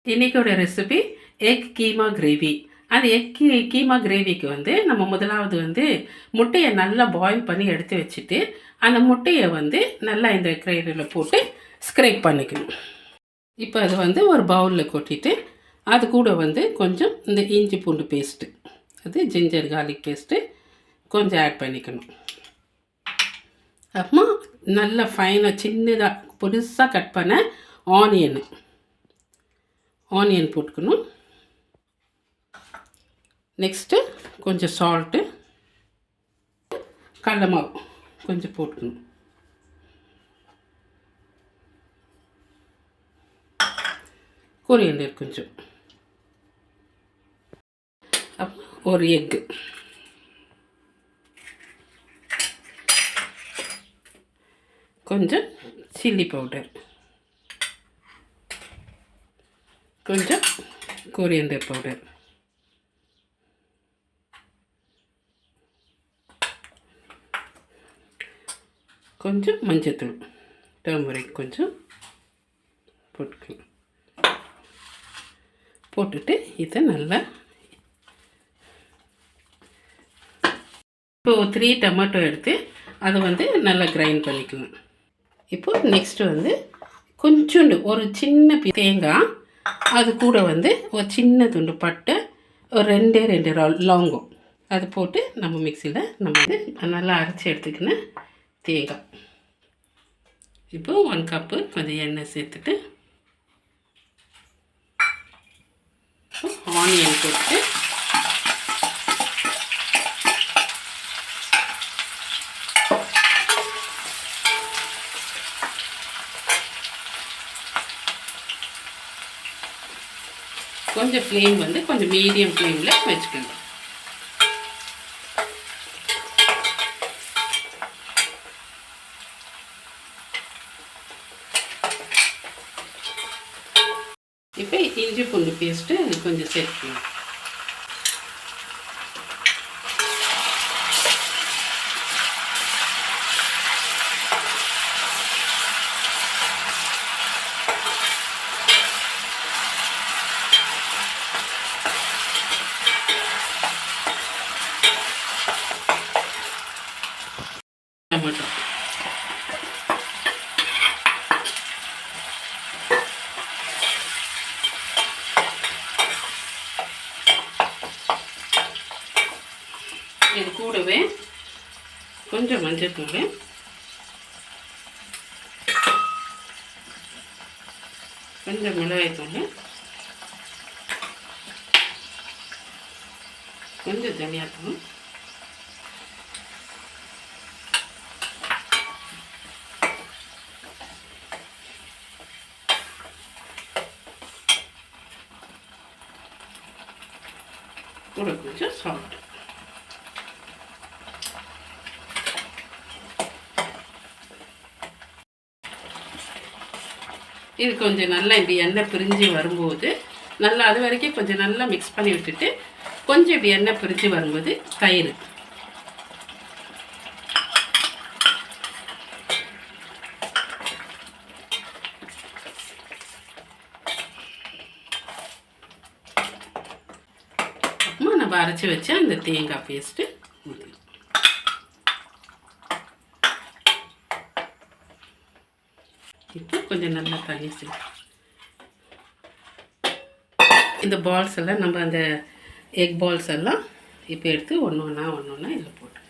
இன்றைக்கோட recipe egg keema gravy. அந்த egg keema கிரேவிக்கு வந்து நம்ம முதலாவது வந்து முட்டையை நல்லா பாயில் பண்ணி எடுத்து வச்சுட்டு அந்த முட்டையை வந்து நல்லா இந்த கிரைண்டரில் போட்டு ஸ்க்ரேப் பண்ணிக்கணும். இப்போ அது வந்து ஒரு பவுலில் கொட்டிட்டு அது கூட வந்து கொஞ்சம் இந்த இஞ்சி பூண்டு பேஸ்ட்டு, அது ஜிஞ்சர் கார்லிக் பேஸ்ட்டு கொஞ்சம் ஆட் பண்ணிக்கணும். அப்புறமா நல்லா ஃபைனாக சின்னதாக புதுசாக கட் பண்ண ஆனியன் போட்டுக்கணும். நெக்ஸ்ட்டு கொஞ்சம் சால்ட்டு, கடலை மாவு கொஞ்சம் போட்டுக்கணும். கொரியண்டர் கொஞ்சம், அப்புறம் ஒரு எக்கு, கொஞ்சம் சில்லி பவுடர், கொஞ்சம் கொரியண்டர் பவுடர், கொஞ்சம் மஞ்சத்தூள், டர்மரிக் கொஞ்சம் போட்டுக்கலாம். போட்டுட்டு இதை நல்லா இப்போது 3 டொமேட்டோ எடுத்து அதை வந்து நல்லா கிரைண்ட் பண்ணிக்கலாம். இப்போது நெக்ஸ்ட்டு வந்து கொஞ்சோண்டு ஒரு சின்ன தேங்காய், அது கூட வந்து ஒரு சின்ன துண்டு பட்டை, ஒரு 2 லவங்கம், அது போட்டு நம்ம மிக்சியில் நம்ம வந்து நல்லா அரைச்சி எடுத்துக்கின தேங்காய். இப்போது 1 கப்பு கொஞ்சம் எண்ணெய் சேர்த்துட்டு ஆனியன் போட்டு கொஞ்சம் ஃப்ளேம் வந்து கொஞ்சம் மீடியம் ஃப்ளேமில் வச்சுக்கணும். இப்போ இஞ்சி பூண்டு பேஸ்ட்டு அது கொஞ்சம் சேர்த்துக்கணும். டொமேட்டோ இது கூடவே கொஞ்சம் மஞ்சள்தூள், கொஞ்சம் மிளகாய்த்தூள், கொஞ்சம் தனியாத்தூள், கூட கொஞ்சம் சால்ட். இது கொஞ்சம் நல்லா இப்படி எண்ணெய் பிரிஞ்சு வரும்போது நல்லா அது வரைக்கும் கொஞ்சம் நல்லா மிக்ஸ் பண்ணி விட்டுட்டு கொஞ்சம் இப்படி எண்ணெய் பிரிஞ்சு வரும்போது தயிர், அப்புறமா நம்ம அரைச்சி வச்ச அந்த தேங்காய் பேஸ்ட்டு ஊற்றி இப்போ கொஞ்சம் நல்லா தண்ணி சேர்த்து இந்த பால்ஸ் எல்லாம் நம்ம அந்த எக் பால்ஸ் எல்லாம் இப்போ எடுத்து ஒன்று ஒன்றா இதில் போட்டு